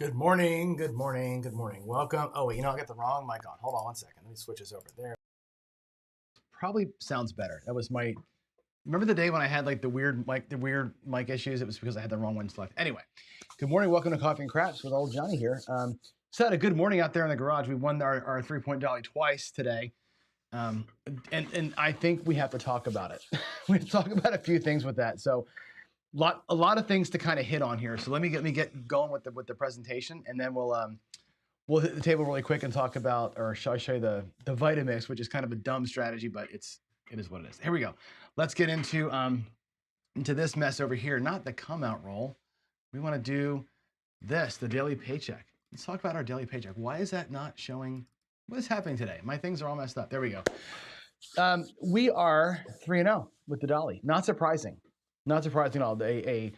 Good morning, good morning, good morning. Welcome. Oh, wait, I got the wrong mic on. Hold on one second. Let me switch this over there. Probably sounds better. That was remember the day when I had like the weird mic issues? It was because I had the wrong one selected. Anyway, good morning. Welcome to Coffee and Craps with old Johnny here. So had a good morning out there in the garage. We won our 3-point dolly twice today. And I think we have to talk about it. We have to talk about a few things with that. So a lot of things to kind of hit on here. So let me get going with the presentation, and then we'll hit the table really quick and talk about, or shall I show you the Vitamix, which is kind of a dumb strategy, but it is what it is. Here we go. Let's get into this mess over here. Not the come out roll. We want to do this, the daily paycheck. Let's talk about our daily paycheck. Why is that not showing? What is happening today? My things are all messed up. There we go. We are 3-0 with the dolly. Not surprising. Not surprising at all. A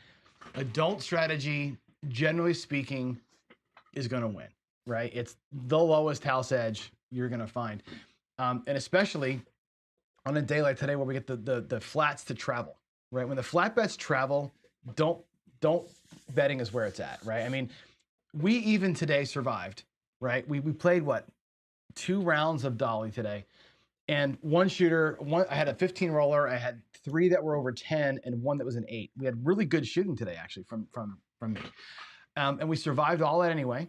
don't strategy, generally speaking, is going to win, right? It's the lowest house edge you're going to find. And especially on a day like today where we get the flats to travel, right? When the flat bets travel, don't betting is where it's at, right? I mean, we even today survived, right? We played, what, 2 rounds of dolly today. And one shooter, I had a 15 roller, I had 3 that were over 10 and 1 that was an 8. We had really good shooting today, actually, from me. And we survived all that anyway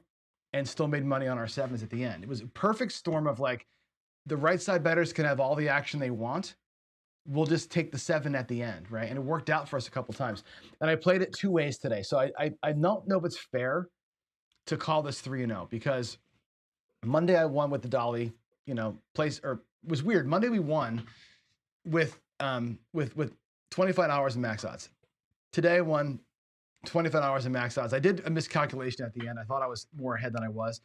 and still made money on our 7s at the end. It was a perfect storm of, like, the right side bettors can have all the action they want. We'll just take the 7 at the end, right? And it worked out for us a couple times. And I played it 2 ways today. So I don't know if it's fair to call this 3-0, because Monday I won with the dolly, it was weird. Monday we won with 25 hours in max odds. Today I won 25 hours in max odds. I did a miscalculation at the end. I thought I was more ahead than I was.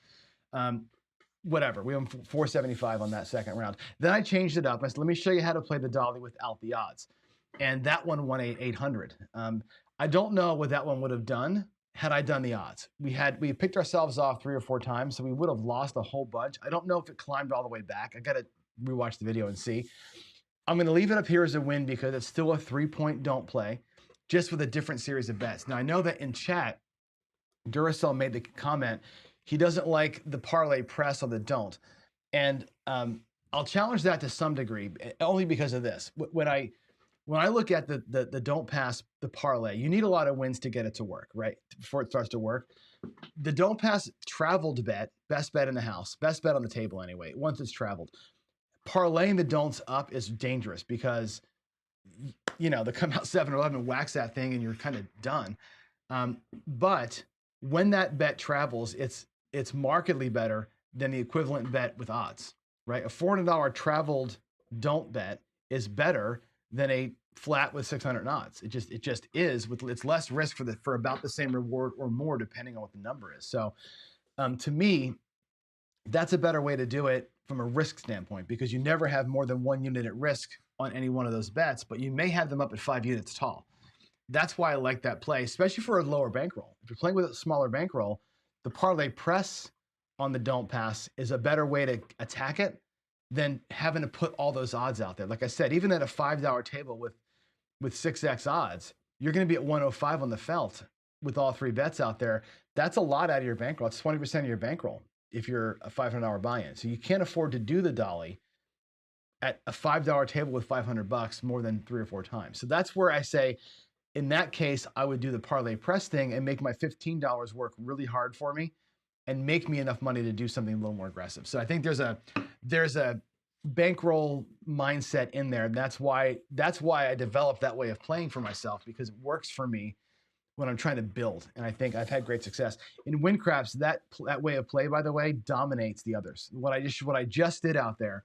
Whatever. We won 475 on that second round. Then I changed it up. I said, let me show you how to play the dolly without the odds. And that one won 800. I don't know what that one would have done had I done the odds. We picked ourselves off 3 or 4 times, so we would have lost a whole bunch. I don't know if it climbed all the way back. I got to rewatch the video and see. I'm going to leave it up here as a win because it's still a 3-point don't play, just with a different series of bets. Now, I know that in chat, Duracell made the comment, he doesn't like the parlay press on the don't. And I'll challenge that to some degree, only because of this. When I look at the don't pass the parlay, you need a lot of wins to get it to work, right? Before it starts to work. The don't pass traveled bet, best bet in the house, best bet on the table anyway, once it's traveled. Parlaying the don'ts up is dangerous because, they come out 7-11, whacks that thing, and you're kind of done. But when that bet travels, it's markedly better than the equivalent bet with odds, right? A $400 traveled don't bet is better than a flat with 600 odds. It just is. It's less risk for about the same reward or more, depending on what the number is. So, to me, that's a better way to do it from a risk standpoint, because you never have more than 1 unit at risk on any one of those bets, but you may have them up at 5 units tall. That's why I like that play, especially for a lower bankroll. If you're playing with a smaller bankroll, the parlay press on the don't pass is a better way to attack it than having to put all those odds out there. Like I said, even at a $5 table with 6x odds, you're going to be at 105 on the felt with all 3 bets out there. That's a lot out of your bankroll. It's 20% of your bankroll if you're a $500 buy-in. So you can't afford to do the dolly at a $5 table with $500 more than 3 or 4 times. So that's where I say, in that case, I would do the parlay press thing and make my $15 work really hard for me and make me enough money to do something a little more aggressive. So I think there's a bankroll mindset in there. And that's why I developed that way of playing for myself, because it works for me when I'm trying to build. And I think I've had great success. In win craps, that way of play, by the way, dominates the others. What I just did out there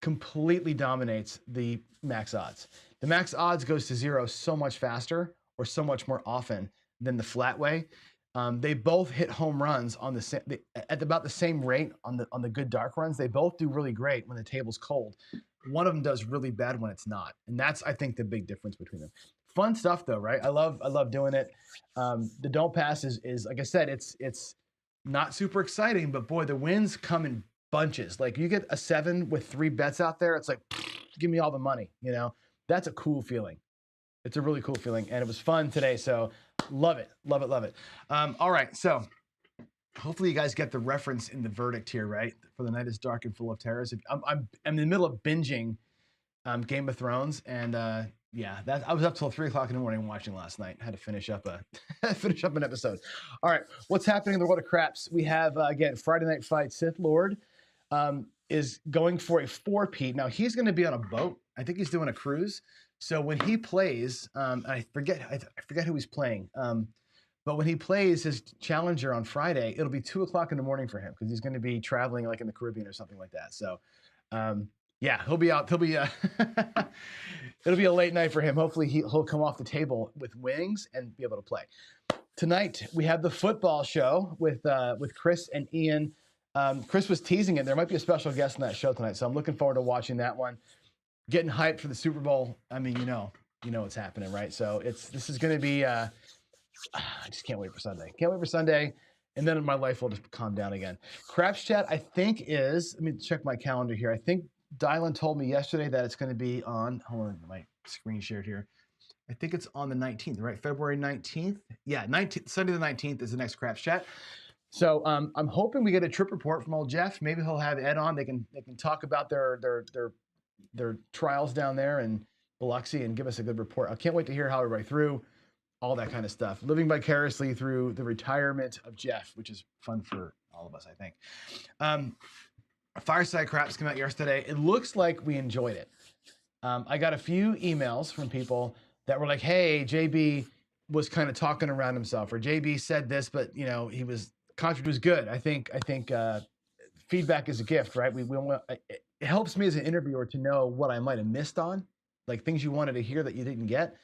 completely dominates the max odds. The max odds goes to 0 so much faster or so much more often than the flat way. They both hit home runs on at about the same rate on the good dark runs. They both do really great when the table's cold. One of them does really bad when it's not, and that's, I think, the big difference between them. Fun stuff though, right? I love doing it. The don't pass is like I said, it's not super exciting, but boy, the wins come in bunches. Like you get a 7 with 3 bets out there, it's like, give me all the money. That's a cool feeling. It's a really cool feeling, and it was fun today. So love it. All right, so hopefully you guys get the reference in the verdict here, right? For the night is dark and full of terrors. I'm in the middle of binging Game of Thrones, and yeah, I was up till 3 o'clock in the morning watching last night. Had to finish up an episode. All right, what's happening in the world of craps? We have again Friday Night Fight. Sith Lord is going for a 4-peat. Now he's going to be on a boat. I think he's doing a cruise. So when he plays, I forget who he's playing. But when he plays his challenger on Friday, it'll be 2 o'clock in the morning for him because he's going to be traveling like in the Caribbean or something like that. So, yeah, he'll be out. It'll be a late night for him. Hopefully he'll come off the table with wings and be able to play. Tonight we have the football show with Chris and Ian. Chris was teasing it. There might be a special guest on that show tonight, so I'm looking forward to watching that one. Getting hyped for the Super Bowl. I mean, you know what's happening, right? So this is going to be. I just can't wait for Sunday. Can't wait for Sunday, and then my life will just calm down again. Craps Chat, I think is. Let me check my calendar here. I think Dylan told me yesterday that it's going to be on. Hold on, my screen shared here. I think it's on the 19th, right? February 19th. Yeah, 19th. Sunday the 19th is the next Craps Chat. So I'm hoping we get a trip report from old Jeff. Maybe he'll have Ed on. They can talk about their trials down there in Biloxi and give us a good report. I can't wait to hear how everybody threw. All that kind of stuff. Living vicariously through the retirement of Jeff, which is fun for all of us, I think. Fireside Craps came out yesterday. It looks like we enjoyed it. I got a few emails from people that were like, hey, JB was kind of talking around himself, or JB said this, but content was good. I think feedback is a gift, right? It helps me as an interviewer to know what I might have missed on, like things you wanted to hear that you didn't get.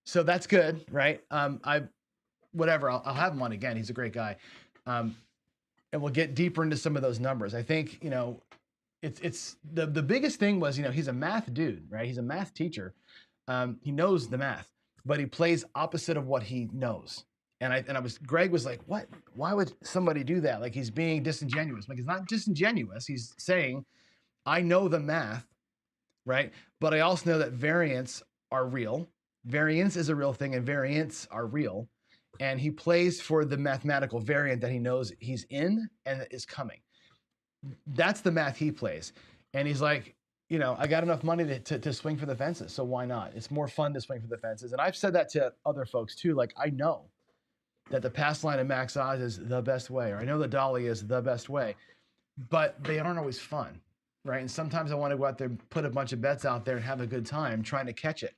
So that's good, right? I'll have him on again. He's a great guy. And we'll get deeper into some of those numbers. I think, it's the biggest thing was, he's a math dude, right? He's a math teacher. He knows the math, but he plays opposite of what he knows. Greg was like, what? Why would somebody do that? Like he's being disingenuous. Like he's not disingenuous. He's saying, I know the math, right? But I also know that variants are real. Variance is a real thing, and variants are real. And he plays for the mathematical variant that he knows he's in and that is coming. That's the math he plays. And he's like, I got enough money to swing for the fences, so why not? It's more fun to swing for the fences. And I've said that to other folks too. Like, I know that the pass line of Max Oz is the best way, or I know the dolly is the best way, but they aren't always fun, right? And sometimes I want to go out there and put a bunch of bets out there and have a good time trying to catch it.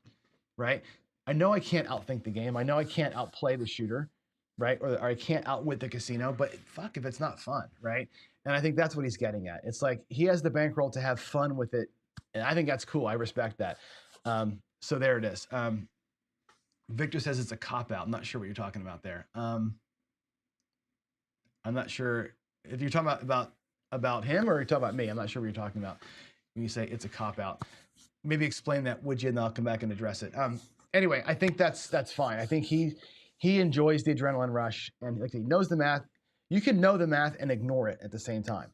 Right? I know I can't outthink the game. I know I can't outplay the shooter, right? Or I can't outwit the casino, but fuck if it's not fun, right? And I think that's what he's getting at. It's like he has the bankroll to have fun with it. And I think that's cool. I respect that. So there it is. Victor says it's a cop-out. I'm not sure what you're talking about there. I'm not sure if you're talking about him or you're talking about me. I'm not sure what you're talking about when you say it's a cop-out. Maybe explain that, would you? And I'll come back and address it. Anyway, I think that's fine. I think he enjoys the adrenaline rush, and like he knows the math. You can know the math and ignore it at the same time.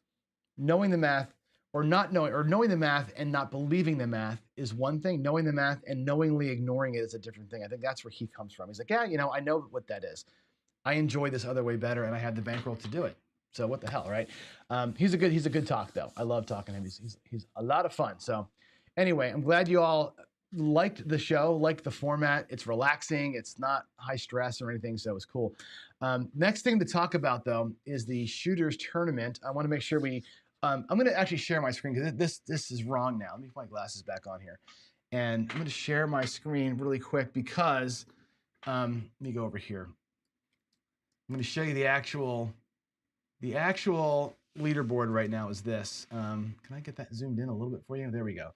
Knowing the math or not knowing, or knowing the math and not believing the math is one thing. Knowing the math and knowingly ignoring it is a different thing. I think that's where he comes from. He's like, yeah, I know what that is. I enjoy this other way better, and I have the bankroll to do it. So what the hell, right? He's a good talk though. I love talking to him. He's a lot of fun. So. Anyway, I'm glad you all liked the show, liked the format. It's relaxing. It's not high stress or anything, so it's cool. Next thing to talk about, though, is the Shooters Tournament. I want to make sure I'm going to actually share my screen because this is wrong now. Let me put my glasses back on here. And I'm going to share my screen really quick because, let me go over here. I'm going to show you the actual leaderboard right now is this. Can I get that zoomed in a little bit for you? There we go.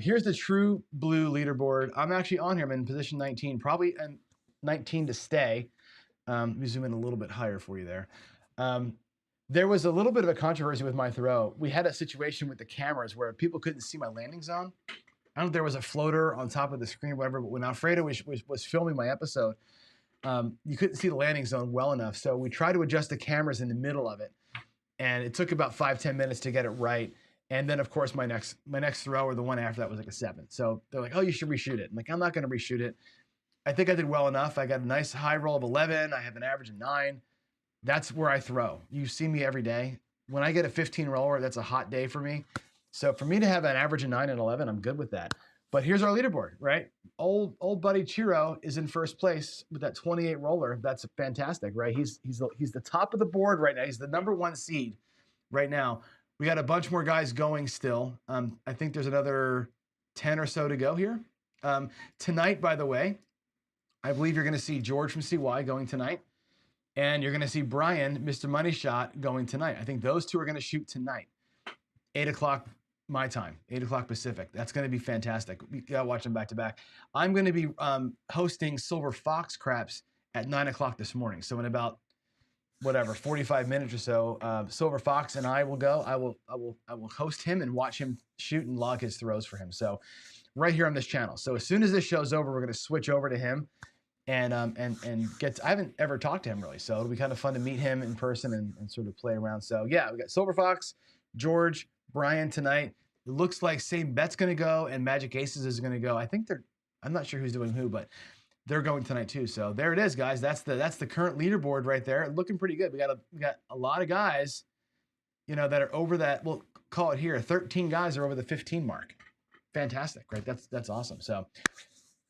Here's the True Blue leaderboard. I'm actually on here. I'm in position 19, probably 19 to stay. Let me zoom in a little bit higher for you there. There was a little bit of a controversy with my throw. We had a situation with the cameras where people couldn't see my landing zone. I don't know if there was a floater on top of the screen or whatever, but when Alfredo was filming my episode, you couldn't see the landing zone well enough. So we tried to adjust the cameras in the middle of it. And it took about 5-10 minutes to get it right. And then, of course, my next throw or the one after that was like a 7. So they're like, oh, you should reshoot it. I'm like, I'm not going to reshoot it. I think I did well enough. I got a nice high roll of 11. I have an average of 9. that's where I throw. You see me every day. When I get a 15 roller, that's a hot day for me. So for me to have an average of 9 and 11, I'm good with that. But here's our leaderboard, right? Old buddy Chiro is in first place with that 28 roller. That's fantastic, right? He's the top of the board right now. He's the #1 seed right now. We got a bunch more guys going still. I think there's another 10 or so to go here. Tonight, by the way, I believe you're going to see George from CY going tonight. And you're going to see Brian, Mr. Money Shot, going tonight. I think those two are going to shoot tonight. 8 o'clock my time, 8 o'clock Pacific. That's going to be fantastic. You got to watch them back to back. I'm going to be hosting Silver Fox Craps at 9 o'clock this morning. So in about, 45 minutes or so, Silver Fox and I will go. I will host him and watch him shoot and log his throws for him. So right here on this channel. So as soon as this show's over, we're going to switch over to him. And I haven't ever talked to him really, so it'll be kind of fun to meet him in person and sort of play around. So yeah, we got Silver Fox, George, Brian tonight. It looks like Same Bet's going to go and Magic Aces is going to go. I'm not sure who's doing who, but they're going tonight too. So there it is, guys. That's the current leaderboard right there. Looking pretty good. We got a lot of guys, that are over that. We'll call it here. 13 guys are over the 15 mark. Fantastic, right? That's awesome. So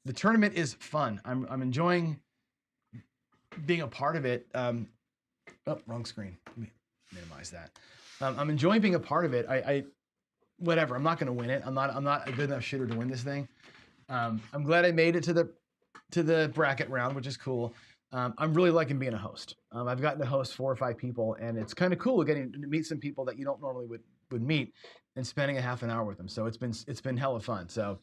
the tournament is fun. I'm enjoying being a part of it. Oh, wrong screen. Let me minimize that. I'm enjoying being a part of it. Whatever. I'm not going to win it. I'm not a good enough shooter to win this thing. I'm glad I made it to the bracket round, which is cool. I'm really liking being a host. I've gotten to host 4 or 5 people, and it's kind of cool getting to meet some people that you don't normally would meet, and spending a half an hour with them. So it's been hella fun. So.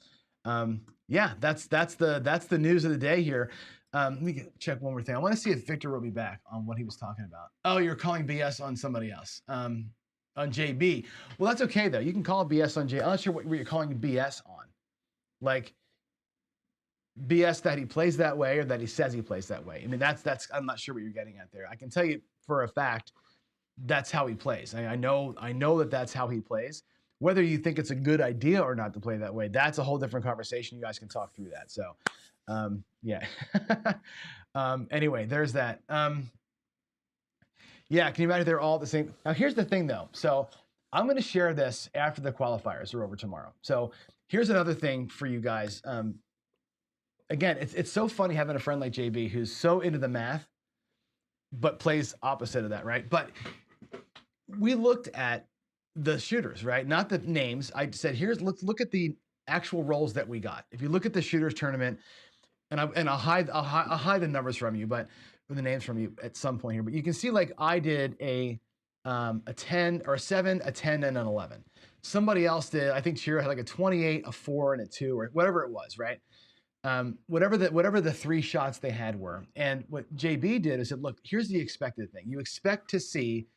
Yeah, that's the news of the day here. Let me check one more thing. I want to see if Victor will be back on what he was talking about. Oh, you're calling BS on somebody else, on JB. Well, that's okay though. You can call BS on JB. I'm not sure what you're calling BS on, like BS that he plays that way or that he says he plays that way. I mean, that's I'm not sure what you're getting at there. I can tell you for a fact that's how he plays. I know that that's how he plays. Whether you think it's a good idea or not to play that way, that's a whole different conversation. You guys can talk through that. So, yeah. Anyway, there's that. Yeah, can you imagine they're all the same? Now, here's the thing, though. So I'm going to share this after the qualifiers are over tomorrow. So here's another thing for you guys. Again, it's so funny having a friend like JB who's so into the math, but plays opposite of that, right? But we looked at the shooters, right? Not the names. I said, look at the actual rolls that we got. If you look at the shooters tournament, and I'll hide the numbers from you, or the names from you at some point here. But you can see, like, I did a 10 or a 7, a 10, and an 11. Somebody else did. I think Chiro had like a 28, a 4, and a 2, or whatever it was, right? Whatever the 3 shots they had were. And what JB did is said, look, here's the expected thing. You expect to see,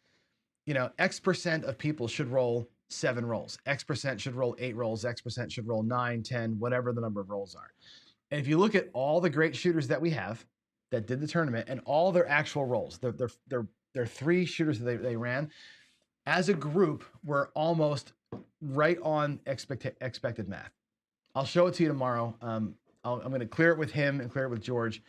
X% of people should roll 7 rolls. X% should roll 8 rolls. X% should roll 9, 10, whatever the number of rolls are. And if you look at all the great shooters that we have that did the tournament and all their actual rolls, they're 3 shooters that they ran, as a group, we're almost right on expected math. I'll show it to you tomorrow. I'm going to clear it with him and clear it with George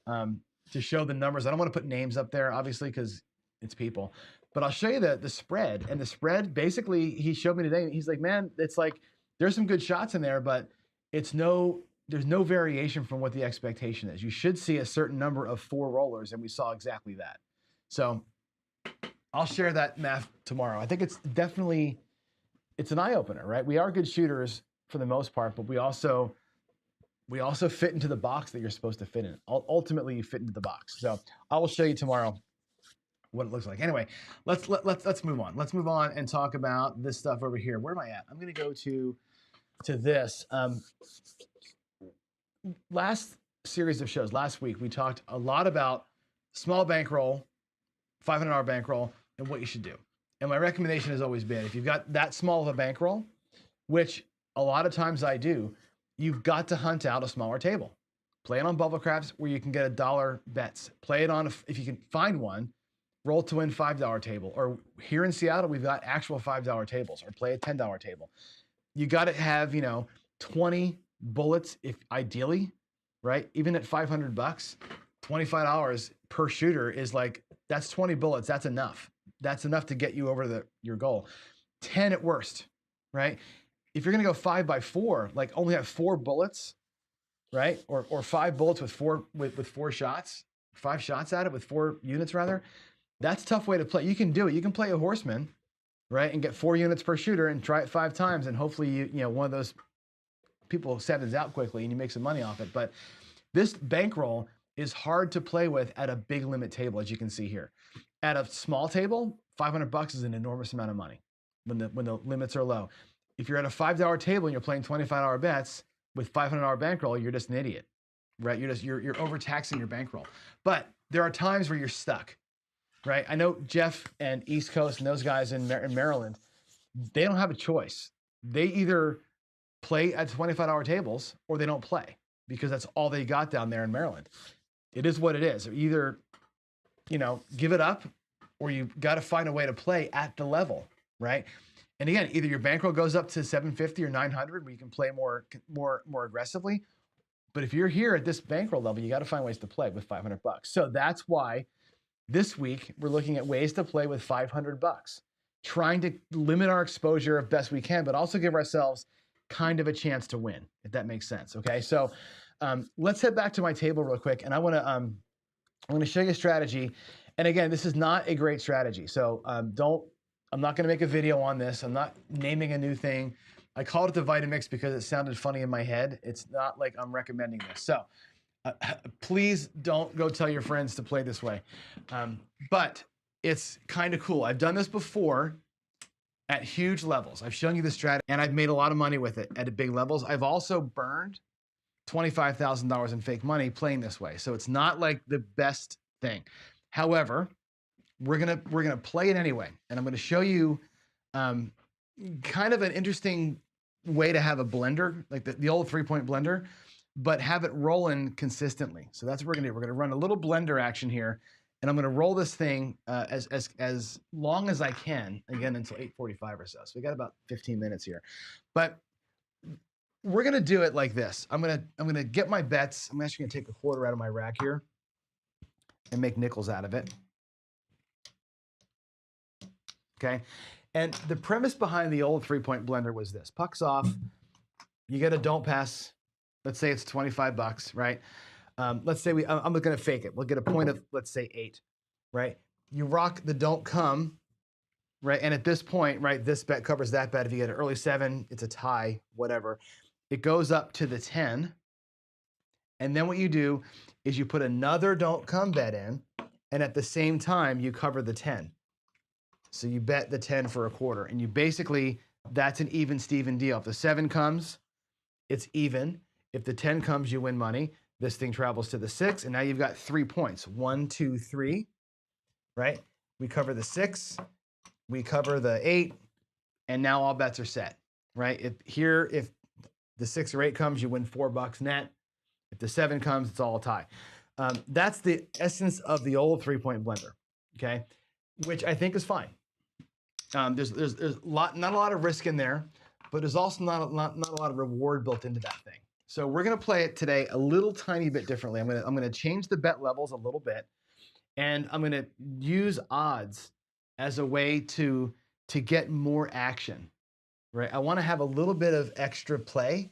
to show the numbers. I don't want to put names up there, obviously, because it's people. But I'll show you the spread. And the spread, basically, he showed me today. He's like, man, it's like there's some good shots in there, but there's no variation from what the expectation is. You should see a certain number of 4 rollers, and we saw exactly that. So I'll share that math tomorrow. I think it's an eye-opener, right? We are good shooters for the most part, but we also fit into the box that you're supposed to fit in. Ultimately, you fit into the box. So I will show you tomorrow what it looks like. Anyway, let's move on. Let's move on and talk about this stuff over here. Where am I at? I'm going to go to this. Last series of shows, last week, we talked a lot about small bankroll, $500 bankroll, and what you should do. And my recommendation has always been, if you've got that small of a bankroll, which a lot of times I do, you've got to hunt out a smaller table. Play it on bubble craps where you can get $1 bets. Play it on, if you can find one, roll to win $5 table. Or here in Seattle, we've got actual $5 tables, or play a $10 table. You got to have, 20 bullets, if ideally, right? Even at $500, $25 per shooter is like That's 20 bullets. That's enough. That's enough to get you over your goal. 10 at worst, right? If you're going to go 5 by 4, like only have 4 bullets, right? Or 5 bullets with 4 shots, 5 shots at it with 4 units rather. That's a tough way to play. You can do it. You can play a horseman, right? And get 4 units per shooter and try it 5 times. And hopefully you know, one of those people sevens out quickly and you make some money off it. But this bankroll is hard to play with at a big limit table, as you can see here. At a small table, $500 is an enormous amount of money when the limits are low. If you're at a $5 table and you're playing $25 bets with $500 bankroll, you're just an idiot, right? You're overtaxing your bankroll. But there are times where you're stuck, right? I know Jeff and East Coast and those guys in Maryland, they don't have a choice. They either play at $25 tables or they don't play because that's all they got down there in Maryland. It is what it is. Either, you know, give it up or you got to find a way to play at the level, right? And again, either your bankroll goes up to 750 or 900 where you can play more aggressively. But if you're here at this bankroll level, you got to find ways to play with $500. So that's why this week we're looking at ways to play with $500, trying to limit our exposure as best we can, but also give ourselves kind of a chance to win, if that makes sense. Okay, so let's head back to my table real quick, and I'm going to show you a strategy. And again, this is not a great strategy, so I'm not going to make a video on this. I'm not naming a new thing. I called it the Vitamix because it sounded funny in my head. It's not like I'm recommending this. So please don't go tell your friends to play this way. But it's kind of cool. I've done this before at huge levels. I've shown you the strategy, and I've made a lot of money with it at big levels. I've also burned $25,000 in fake money playing this way. So it's not like the best thing. However, we're gonna play it anyway, and I'm gonna show you kind of an interesting way to have a blender, like the old 3-point blender, but have it rolling consistently. So that's what we're gonna do. We're gonna run a little blender action here, and I'm gonna roll this thing as long as I can, again until 8:45 or so. So we got about 15 minutes here, but we're gonna do it like this. I'm gonna get my bets. I'm actually gonna take a quarter out of my rack here and make nickels out of it. Okay, and the premise behind the old 3-point blender was this: puck's off, you get a don't pass. Let's say it's $25, right? Let's say I'm going to fake it. We'll get a point of, let's say 8, right? You rock the don't come, right? And at this point, right, this bet covers that bet. If you get an early 7, it's a tie, whatever. It goes up to the 10, and then what you do is you put another don't come bet in, and at the same time you cover the 10. So you bet the 10 for a quarter, and you basically, that's an even Steven deal. If the 7 comes, it's even. If the 10 comes, you win money. This thing travels to the 6, and now you've got 3 points. 1, 2, 3, right? We cover the 6, we cover the 8, and now all bets are set, right? If the 6 or 8 comes, you win $4 net. If the 7 comes, it's all a tie. That's the essence of the old 3-point blender, okay? Which I think is fine. There's not a lot of risk in there, but there's also not a lot of reward built into that thing. So we're gonna play it today a little tiny bit differently. I'm gonna change the bet levels a little bit, and I'm gonna use odds as a way to get more action, right? I want to have a little bit of extra play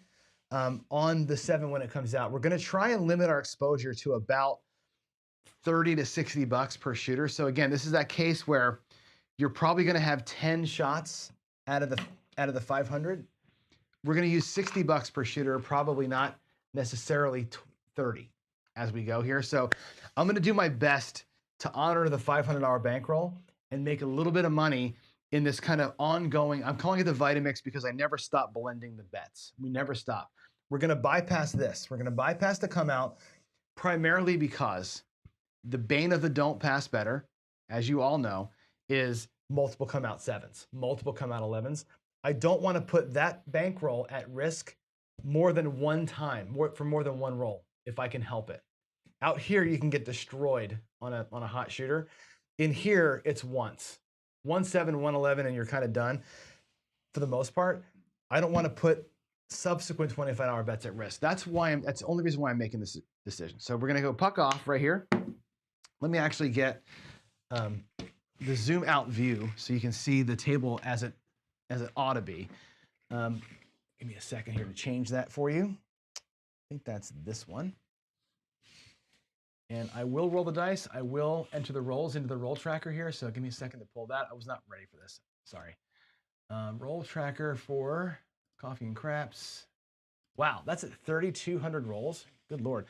on the 7 when it comes out. We're gonna try and limit our exposure to about $30 to $60 per shooter. So again, this is that case where you're probably going to have 10 shots out of the 500. We're going to use $60 per shooter, probably not necessarily 30 as we go here. So I'm going to do my best to honor the $500 bankroll and make a little bit of money in this kind of ongoing, I'm calling it the Vitamix because I never stop blending the bets. We never stop. We're going to bypass this. We're going to bypass the come out primarily because the bane of the don't pass better, as you all know, is multiple come out 7s, multiple come out 11s. I don't want to put that bankroll at risk more than one time, for more than one roll, if I can help it. Out here, you can get destroyed on a hot shooter. In here, it's once. 1-7, 1-11, and you're kind of done for the most part. I don't want to put subsequent $25 bets at risk. That's the only reason why I'm making this decision. So we're going to go puck off right here. Let me actually get the zoom out view so you can see the table as it ought to be. Give me a second here to change that for you. I think that's this one. And I will roll the dice. I will enter the rolls into the roll tracker here. So give me a second to pull that. I was not ready for this. Sorry. Roll tracker for coffee and craps. Wow, that's at 3,200 rolls. Good Lord.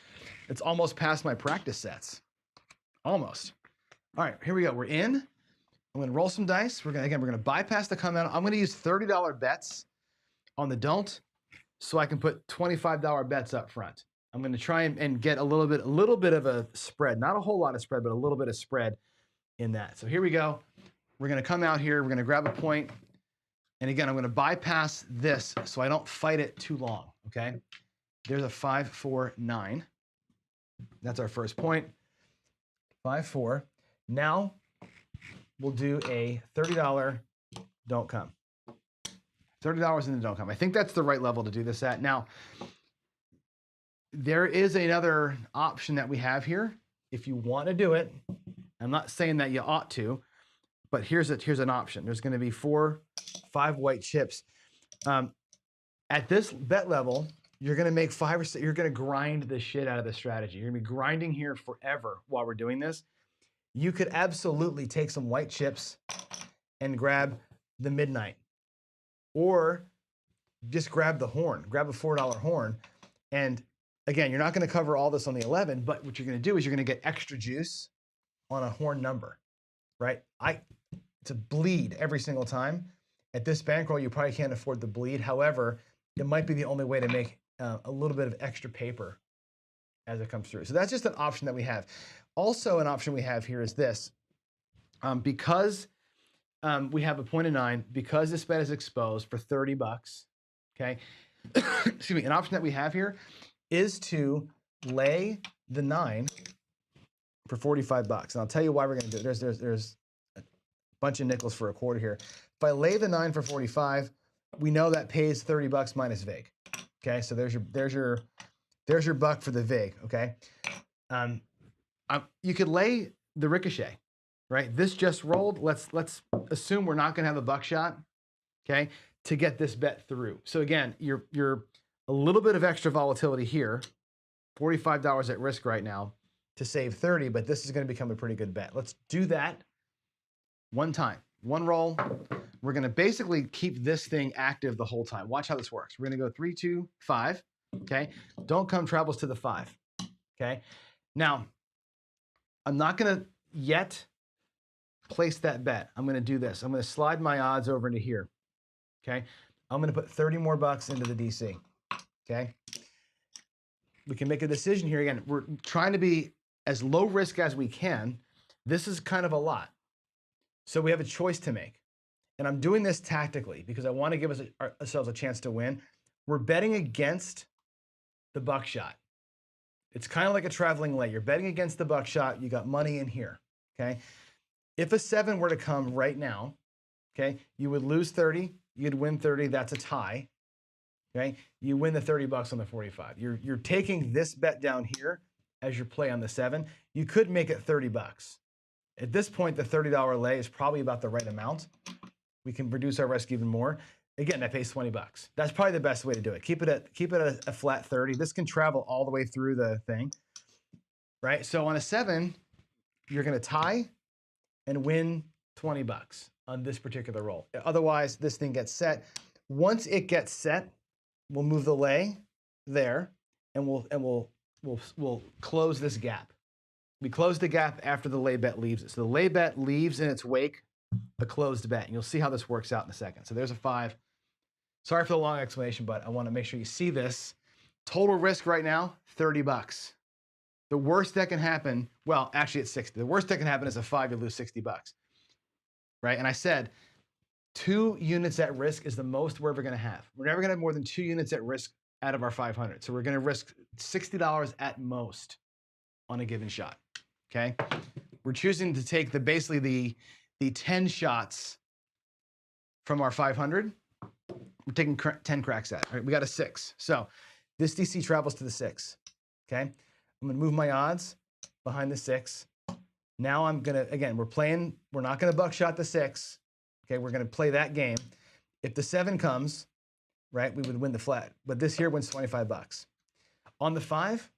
It's almost past my practice sets. Almost. All right, here we go. We're in. I'm going to roll some dice. We're going to bypass the come out. I'm going to use $30 bets on the don't so I can put $25 bets up front. I'm going to try and get a little bit of a spread, not a whole lot of spread, but a little bit of spread in that. So here we go. We're going to come out here. We're going to grab a point. And again, I'm going to bypass this so I don't fight it too long, okay? There's a 5, 4, 9. That's our first point. 5, 4. Now we'll do a $30 don't come. $30 in the don't come. I think that's the right level to do this at. Now, there is another option that we have here. If you want to do it, I'm not saying that you ought to, but here's an option. There's going to be 4, 5 white chips. At this bet level, you're going to make 5 or 6. You're going to grind the shit out of the strategy. You're going to be grinding here forever while we're doing this. You could absolutely take some white chips and grab the midnight, or just grab the horn. Grab a $4 horn, and again, you're not going to cover all this on the 11, but what you're going to do is you're going to get extra juice on a horn number, right? It's a bleed every single time. At this bankroll, you probably can't afford the bleed. However, it might be the only way to make a little bit of extra paper as it comes through. So that's just an option that we have. Also, an option we have here is this. Because we have a point of 9, because this bet is exposed for $30, okay? Excuse me, an option that we have here is to lay the 9 for $45. And I'll tell you why we're going to do it. There's a bunch of nickels for a quarter here. If I lay the 9 for 45, we know that pays $30 minus vig. Okay, so there's your buck for the vig. Okay, you could lay the ricochet, right? This just rolled. Let's assume we're not going to have a buckshot. Okay, to get this bet through. So again, you're a little bit of extra volatility here, $45 at risk right now to save 30, but this is going to become a pretty good bet. Let's do that one time, one roll. We're going to basically keep this thing active the whole time. Watch how this works. We're going to go 3, 2, 5. Okay. Don't come travels to the 5. Okay. Now, I'm not going to yet place that bet. I'm going to do this. I'm going to slide my odds over into here. Okay. I'm going to put 30 more bucks into the DC. Okay. We can make a decision here. Again, we're trying to be as low risk as we can. This is kind of a lot. So we have a choice to make. And I'm doing this tactically because I want to give ourselves a chance to win. We're betting against the buckshot. It's kind of like a traveling lay. You're betting against the buckshot. You got money in here. Okay. If a 7 were to come right now, okay, you would lose 30. You'd win 30. That's a tie. Okay, you win the $30 on the 45. You're taking this bet down here as your play on the 7. You could make it $30. At this point, the $30 lay is probably about the right amount. We can reduce our risk even more. Again, that pays $20. That's probably the best way to do it. Keep it at a flat 30. This can travel all the way through the thing, right? So on a 7, you're going to tie and win $20 on this particular roll. Otherwise, this thing gets set. Once it gets set, we'll move the lay there, and we'll close this gap. We close the gap after the lay bet leaves it. So the lay bet leaves in its wake a closed bet. And you'll see how this works out in a second. So there's a 5. Sorry for the long explanation, but I want to make sure you see this. Total risk right now, $30. The worst that can happen, well, actually it's 60. The worst that can happen is a 5, you lose $60, right? And I said 2 units at risk is the most we're ever going to have. We're never going to have more than 2 units at risk out of our 500. So we're going to risk $60 at most on a given shot. Okay. We're choosing to take basically the 10 shots from our 500. We're taking 10 cracks at it. All right, we got a 6. So this DC travels to the 6. Okay. I'm going to move my odds behind the 6. Now I'm gonna, again, we're not gonna buckshot the 6. Okay, we're gonna play that game. If the 7 comes, right, we would win the flat. But this here wins 25 bucks. On the 5,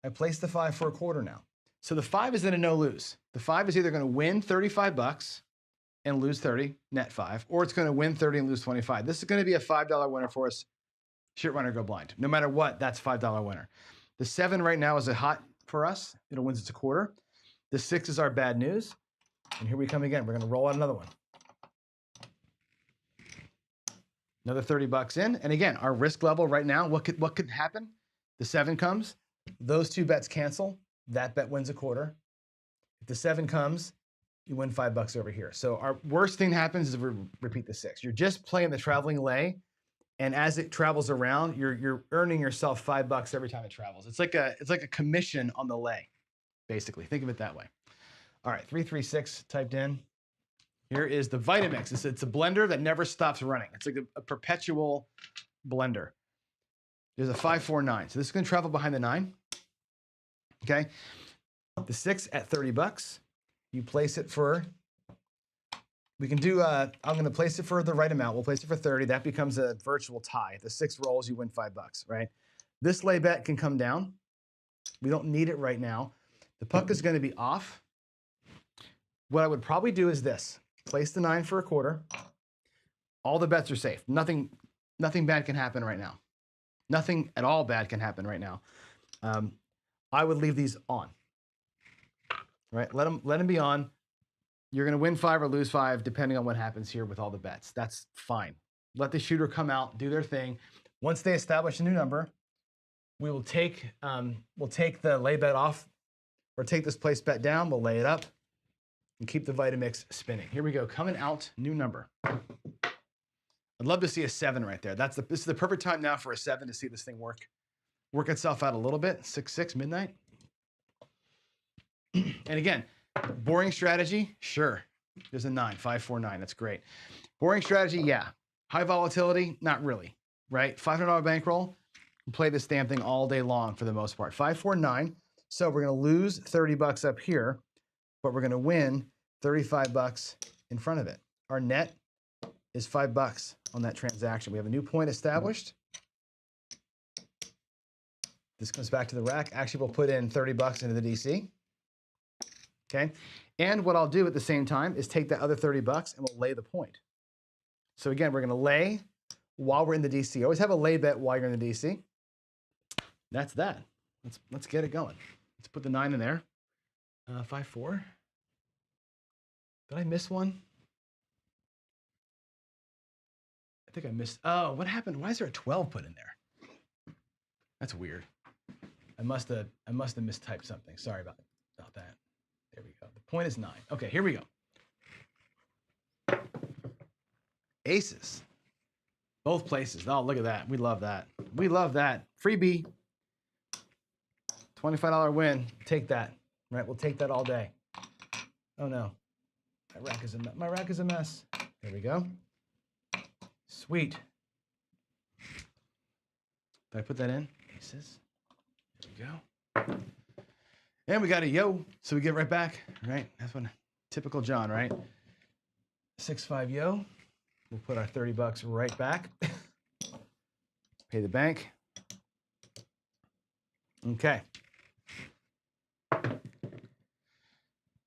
I place the 5 for a quarter now. So the 5 is in a no lose. The 5 is either gonna win 35 bucks and lose 30, net 5, or it's gonna win 30 and lose 25. This is gonna be a $5 winner for us. Shit runner, go blind. No matter what, that's $5 winner. The 7 right now is a hot for us. It'll win its a quarter. The 6 is our bad news. And here we come again. We're gonna roll out another one. Another 30 bucks in. And again, our risk level right now, what could happen? The 7 comes, those 2 bets cancel. That bet wins a quarter. If the 7 comes, you win 5 bucks over here. So our worst thing happens is we repeat the 6. You're just playing the traveling lay. And as it travels around, you're earning yourself 5 bucks every time it travels. It's like a commission on the lay, basically. Think of it that way. All right, 336 typed in. Here is the Vitamix. It's a blender that never stops running. It's like a perpetual blender. There's a 549. So this is going to travel behind the 9. Okay. The 6 at 30 bucks. You place it for, we can do, I'm going to place it for the right amount. We'll place it for 30. That becomes a virtual tie. If the 6 rolls, you win 5 bucks, right? This lay bet can come down. We don't need it right now. The puck is going to be off. What I would probably do is this. Place the 9 for a quarter. All the bets are safe. Nothing bad can happen right now. Nothing at all bad can happen right now. I would leave these on. Right? Let them be on. You're going to win 5 or lose 5 depending on what happens here with all the bets. That's fine. Let the shooter come out, do their thing. Once they establish a new number, we will take the lay bet off or take this place bet down. We'll lay it up and keep the Vitamix spinning. Here we go. Coming out, new number. I'd love to see a 7 right there. This is the perfect time now for a 7 to see this thing work itself out a little bit. 6-6 midnight. And again, boring strategy, sure. There's a 9, 549. That's great. Boring strategy, yeah. High volatility, not really, right? $500 bankroll. Play this damn thing all day long for the most part. 549. So we're going to lose 30 bucks up here, but we're going to win 35 bucks in front of it. Our net is 5 bucks on that transaction. We have a new point established. This comes back to the rack. Actually, we'll put in 30 bucks into the DC. Okay. And what I'll do at the same time is take that other 30 bucks and we'll lay the point. So again, we're going to lay while we're in the DC. Always have a lay bet while you're in the DC. That's that. Let's get it going. Let's put the 9 in there. 5-4. Did I miss one? I think I missed. Oh, what happened? Why is there a 12 put in there? That's weird. I must have mistyped something. Sorry about that. There we go. The point is 9. Okay, here we go. Aces. Both places. Oh, look at that. We love that. We love that. Freebie. $25 win. Take that. Right? We'll take that all day. Oh no. My rack is a mess. There we go. Sweet. Did I put that in? Aces. There we go. And we got a yo. So we get right back. Right? That's what typical John, right? 6-5 yo. We'll put our 30 bucks right back. Pay the bank. Okay.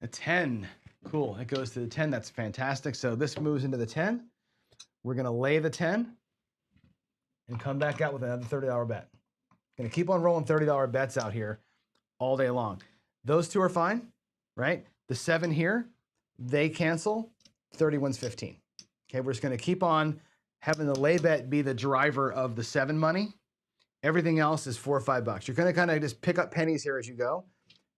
A 10. Cool. It goes to the 10. That's fantastic. So this moves into the 10. We're going to lay the 10 and come back out with another $30 bet. Going to keep on rolling $30 bets out here all day long. Those two are fine, right? The 7 here, they cancel. 30 wins 15. Okay, we're just going to keep on having the lay bet be the driver of the 7 money. Everything else is $4 or $5. You're going to kind of just pick up pennies here as you go.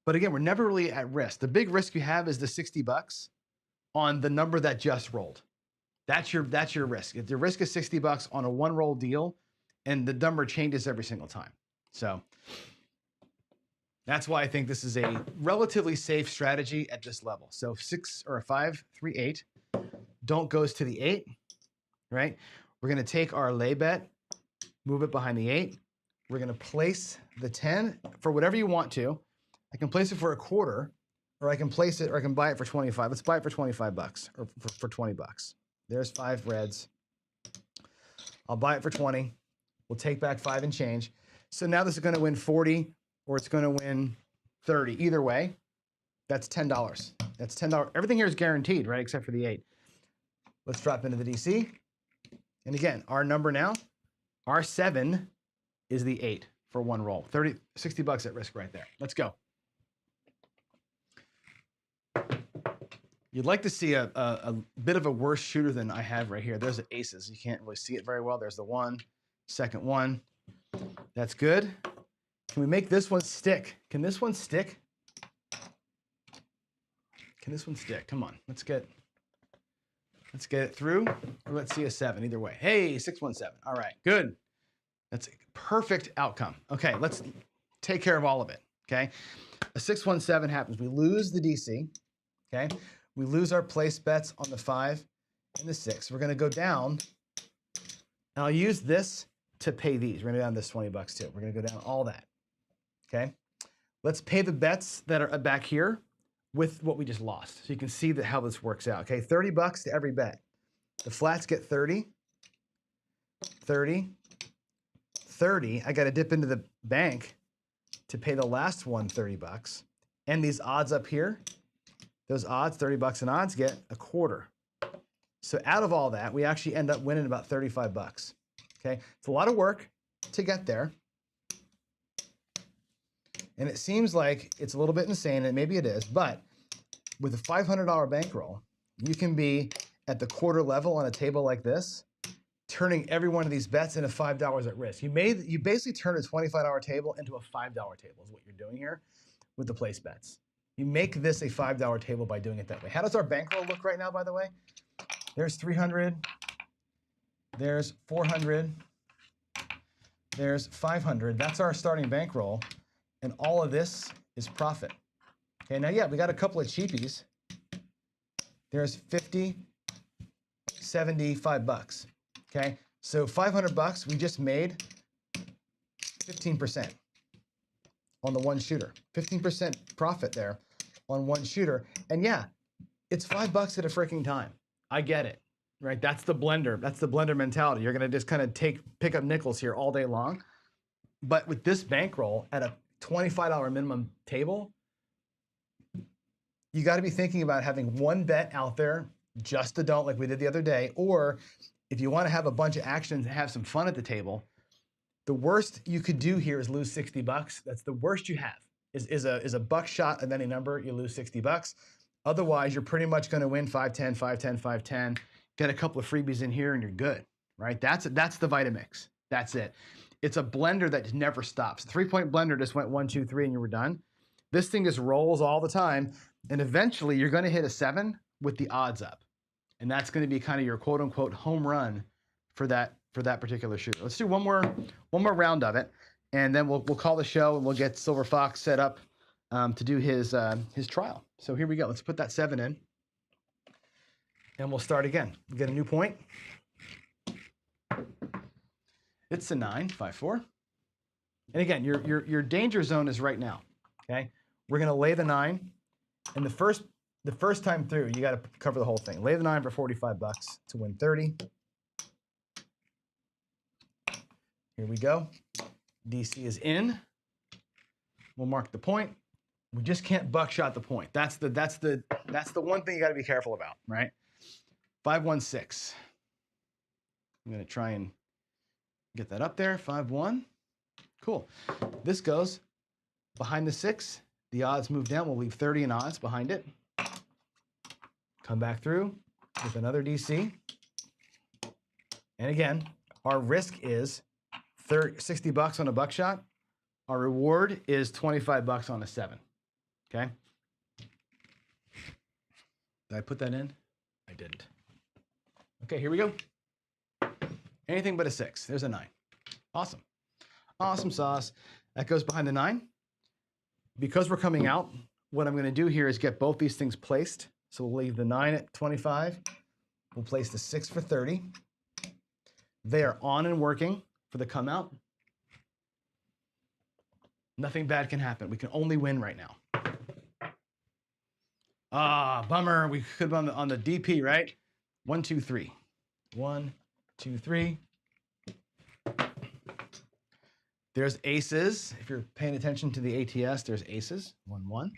But again, we're never really at risk. The big risk you have is the 60 bucks on the number that just rolled. That's your risk. The risk is 60 bucks on a 1-roll deal, and the number changes every single time. So that's why I think this is a relatively safe strategy at this level. So 6 or a 5, 3, 8. Don't goes to the 8, right? We're going to take our lay bet, move it behind the 8. We're going to place the 10 for whatever you want to. I can place it for a quarter, or I can place it, or I can buy it for 25. Let's buy it for 25 bucks, or for 20 bucks. There's 5 reds. I'll buy it for 20. We'll take back 5 and change. So now this is going to win 40, or it's going to win 30. Either way, that's $10. That's $10. Everything here is guaranteed, right? Except for the 8. Let's drop into the DC. And again, our number now, our 7 is the 8 for one roll. 60 bucks at risk right there. Let's go. You'd like to see a bit of a worse shooter than I have right here. There's the aces. You can't really see it very well. There's the 1, second 1. That's good. Can we make this one stick? Can this one stick? Can this one stick? Come on, let's get it through. Or let's see a 7, either way. Hey, 617. All right, good. That's a perfect outcome. Okay, let's take care of all of it, okay? A 617 happens. We lose the DC, okay? We lose our place bets on the 5 and the 6. We're gonna go down, and I'll use this to pay these. We're gonna go down this 20 bucks too. We're gonna go down all that, okay? Let's pay the bets that are back here with what we just lost. So you can see how this works out, okay? 30 bucks to every bet. The flats get 30, 30, 30. I gotta dip into the bank to pay the last one 30 bucks. And these odds up here, those odds, 30 bucks in odds, get a quarter. So out of all that, we actually end up winning about 35 bucks, okay? It's a lot of work to get there. And it seems like it's a little bit insane, and maybe it is, but with a $500 bankroll, you can be at the quarter level on a table like this, turning every one of these bets into $5 at risk. You basically turn a $25 table into a $5 table is what you're doing here with the place bets. You make this a $5 table by doing it that way. How does our bankroll look right now, by the way? There's 300, there's 400, there's 500. That's our starting bankroll. And all of this is profit. Okay, now, yeah, we got a couple of cheapies. There's 50, 75 bucks. Okay, so 500 bucks, we just made 15% on the one shooter. 15% profit there on one shooter. And yeah, it's $5 at a freaking time. I get it, right? That's the blender. That's the blender mentality. You're gonna just kind of pick up nickels here all day long. But with this bankroll at a $25 minimum table, you got to be thinking about having one bet out there just to don't, like we did the other day, or if you want to have a bunch of action and have some fun at the table, the worst you could do here is lose 60 bucks. That's the worst you have. Is a buck shot of any number, you lose 60 bucks. Otherwise, you're pretty much going to win 5-10, 5-10, 5-10. Get a couple of freebies in here and you're good, right? That's the Vitamix. That's it. It's a blender that never stops. The 3-point blender just went 1, 2, 3, and you were done. This thing just rolls all the time, and eventually you're going to hit a 7 with the odds up, and that's going to be kind of your quote unquote home run for that particular shooter. Let's do one more round of it, and then we'll call the show and we'll get Silver Fox set up to do his trial. So here we go. Let's put that 7 in, and we'll start again. We get a new point. It's a 9, 5-4. And again, your danger zone is right now, okay? We're gonna lay the 9, and the first time through, you gotta cover the whole thing. Lay the 9 for 45 bucks to win 30. Here we go. DC is in. We'll mark the point. We just can't buckshot the point. That's the one thing you gotta be careful about, right? 5-1-6. I'm gonna try and get that up there, 5-1. Cool. This goes behind the 6. The odds move down. We'll leave 30 in odds behind it. Come back through with another DC. And again, our risk is 60 bucks on a buckshot. Our reward is 25 bucks on a 7. Okay? Did I put that in? I didn't. Okay, here we go. Anything but a 6. There's a 9. Awesome. Awesome sauce. That goes behind the 9. Because we're coming out, what I'm going to do here is get both these things placed. So we'll leave the 9 at 25. We'll place the 6 for 30. They are on and working for the come out. Nothing bad can happen. We can only win right now. Ah, bummer. We could have been on the DP, right? 1, 2, 3. 1, 2, 3. There's aces. If you're paying attention to the ATS, there's aces. 1, 1.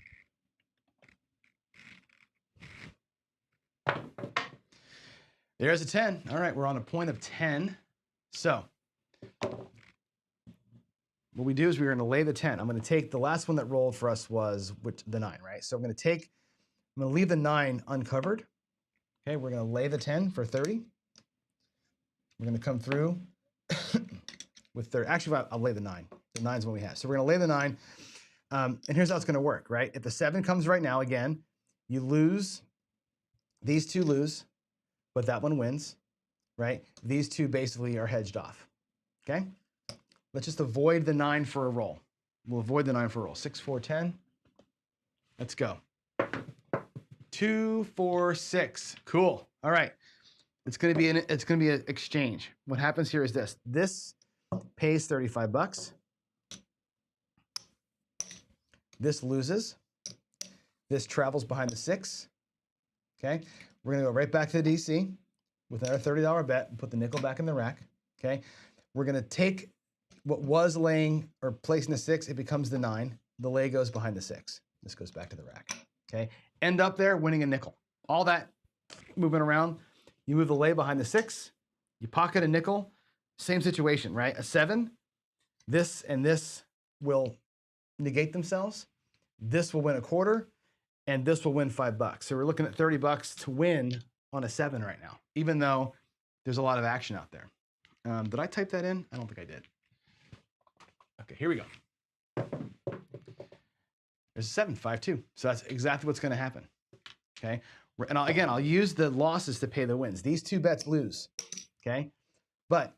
There's a 10. All right, we're on a point of 10. So what we do is we're going to lay the 10. I'm going to take the last one that rolled for us was the 9, right? So I'm going to leave the 9 uncovered. Okay, we're going to lay the 10 for 30. We're going to come through with 30. Actually, I'll lay the 9. The 9 is what we have. So we're going to lay the 9. And here's how it's going to work, right? If the 7 comes right now, again, you lose. These two lose, but that one wins, right? These two basically are hedged off, okay? Let's just avoid the 9 for a roll. We'll avoid the 9 for a roll. 6, 4, 10. Let's go. 2, 4, 6. Cool. All right. It's going to be an exchange. What happens here is this. This pays 35 bucks. This loses. This travels behind the 6. Okay. We're going to go right back to the DC with another $30 bet and put the nickel back in the rack. Okay. We're going to take what was laying or placing the 6. It becomes the 9. The lay goes behind the 6. This goes back to the rack. Okay. End up there winning a nickel. All that moving around. You move the lay behind the 6. You pocket a nickel. Same situation, right? A 7. This and this will negate themselves. This will win a quarter, and this will win 5 bucks. So we're looking at 30 bucks to win on a 7 right now, even though there's a lot of action out there. Did I type that in? I don't think I did. Okay, here we go. There's a 7, 5, 2. So that's exactly what's going to happen. Okay. And I'll use the losses to pay the wins. These two bets lose. Okay. But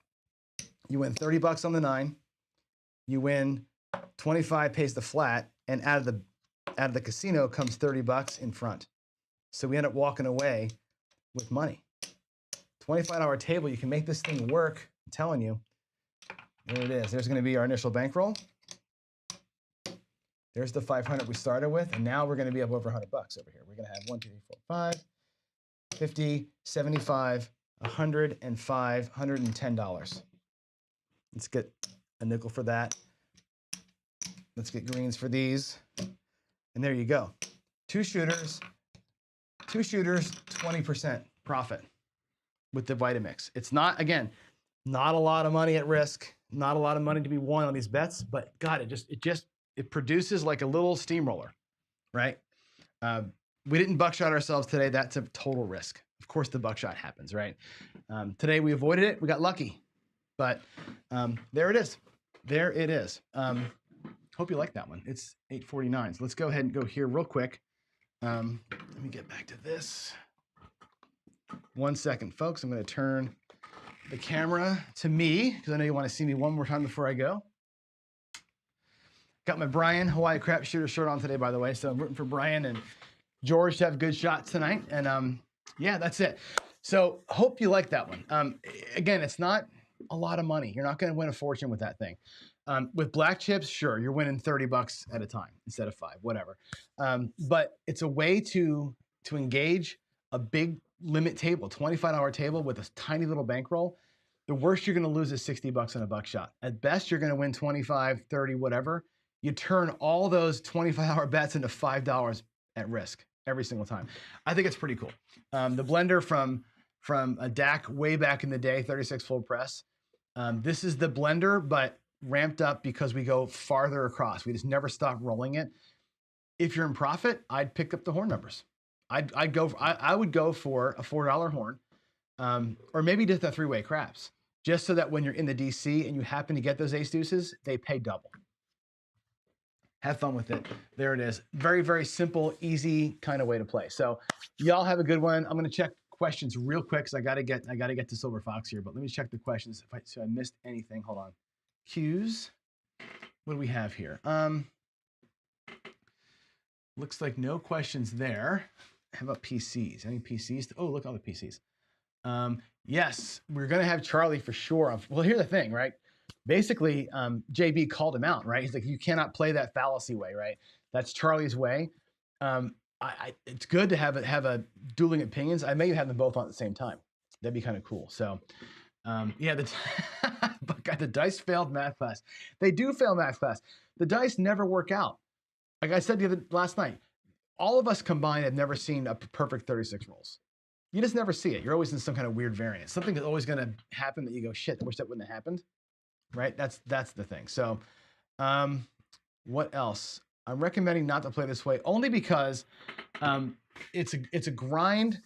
you win 30 bucks on the 9. You win 25 pays the flat, and out of the casino comes 30 bucks in front. So we end up walking away with money. $25 table, you can make this thing work. I'm telling you. There it is. There's going to be our initial bankroll. There's the 500 we started with, and now we're going to be up over 100 bucks over here. We're going to have 1, 2, 3, 4, 5, 50, 75, 105, $110. Let's get a nickel for that. Let's get greens for these. And there you go. Two shooters, 20% profit with the Vitamix. It's not, again, not a lot of money at risk, not a lot of money to be won on these bets, but God, it produces like a little steamroller, right? We didn't buckshot ourselves today. That's a total risk. Of course, the buckshot happens, right? Today we avoided it. We got lucky, but there it is. There it is. Hope you like that one. It's 8:49. So let's go ahead and go here real quick. Let me get back to this. 1 second, folks. I'm going to turn the camera to me because I know you want to see me one more time before I go. Got my Brian Hawaii crap shooter shirt on today, by the way. So I'm rooting for Brian and George to have good shots tonight. And yeah, that's it. So hope you like that one. Again, it's not a lot of money. You're not going to win a fortune with that thing. With black chips, sure, you're winning 30 bucks at a time instead of 5, whatever. But it's a way to engage a big limit table, $25 table with a tiny little bankroll. The worst you're going to lose is 60 bucks on a buckshot. At best, you're going to win 25, 30, whatever. You turn all those $25 bets into $5 at risk every single time. I think it's pretty cool. The blender from a DAC way back in the day, 36 full press. This is the blender, but ramped up because we go farther across. We just never stop rolling it. If you're in profit, I'd pick up the horn numbers. I would go for a $4 horn, or maybe just the 3-way craps, just so that when you're in the DC and you happen to get those ace deuces, they pay double. Have fun with it. There it is. Very, very simple, easy kind of way to play. So y'all have a good one. I'm going to check questions real quick because I got to get to Silver Fox here, but let me check the questions if I missed anything. Hold on. Cues. What do we have here? Looks like no questions there. How about PCs? Any PCs? Oh, look, all the PCs. Yes, we're going to have Charlie for sure. Well, here's the thing, right? Basically, JB called him out, right? He's like, you cannot play that fallacy way, right? That's Charlie's way. it's good to have a dueling opinions. I may have them both on at the same time. That'd be kind of cool. So, yeah, but God, the dice failed math class. They do fail math class. The dice never work out. Like I said last night, all of us combined have never seen a perfect 36 rolls. You just never see it. You're always in some kind of weird variance. Something is always going to happen that you go, shit, I wish that wouldn't have happened. Right? That's the thing. So, what else? I'm recommending not to play this way only because it's a grind.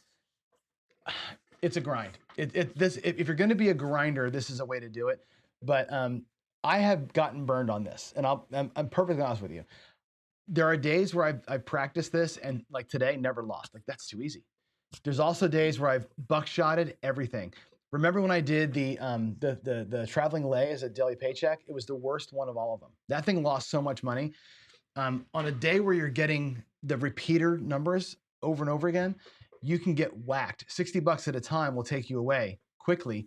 It's a grind. If you're going to be a grinder, this is a way to do it. But I have gotten burned on this, and I'm perfectly honest with you. There are days where I've practiced this, and like today, never lost. Like that's too easy. There's also days where I've buckshotted everything. Remember when I did the traveling lay as a daily paycheck? It was the worst one of all of them. That thing lost so much money. On a day where you're getting the repeater numbers over and over again, you can get whacked. $60 at a time will take you away quickly.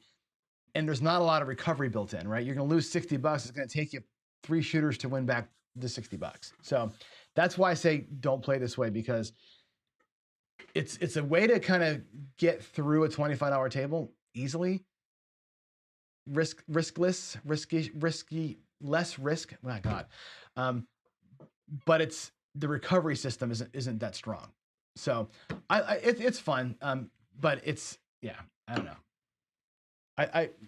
And there's not a lot of recovery built in, right? You're going to lose $60. It's going to take you 3 shooters to win back the $60. So that's why I say don't play this way, because it's a way to kind of get through a $25 table easily. Riskless, risky, less risk. My God. But it's the recovery system isn't that strong. So it's fun. But it's, yeah, I don't know.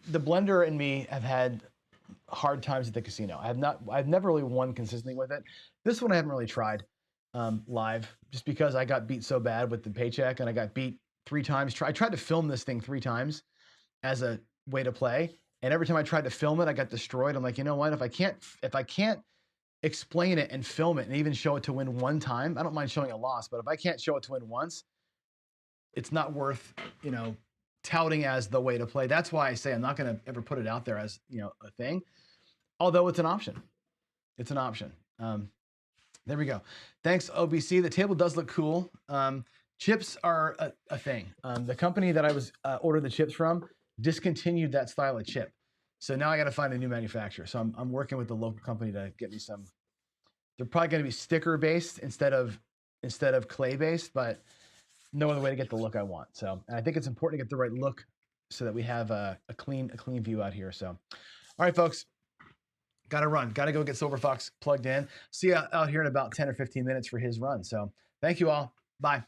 The blender and me have had hard times at the casino. I've never really won consistently with it. This one I haven't really tried live, just because I got beat so bad with the paycheck, and I got beat 3 times. I tried to film this thing 3 times as a way to play, and every time I tried to film it, I got destroyed. I'm like, you know what? If I can't explain it and film it and even show it to win 1 time, I don't mind showing a loss, but if I can't show it to win once, it's not worth, touting as the way to play. That's why I say I'm not going to ever put it out there as, a thing, although it's an option. It's an option. There we go. Thanks, OBC. The table does look cool. Chips are a thing. The company that I was ordering the chips from discontinued that style of chip. So now I got to find a new manufacturer. So I'm working with the local company to get me some. They're probably going to be sticker based instead of clay based, but no other way to get the look I want. So, and I think it's important to get the right look so that we have a clean view out here. So, all right, folks, got to run. Got to go get Silver Fox plugged in. See you out here in about 10 or 15 minutes for his run. So thank you all. Bye.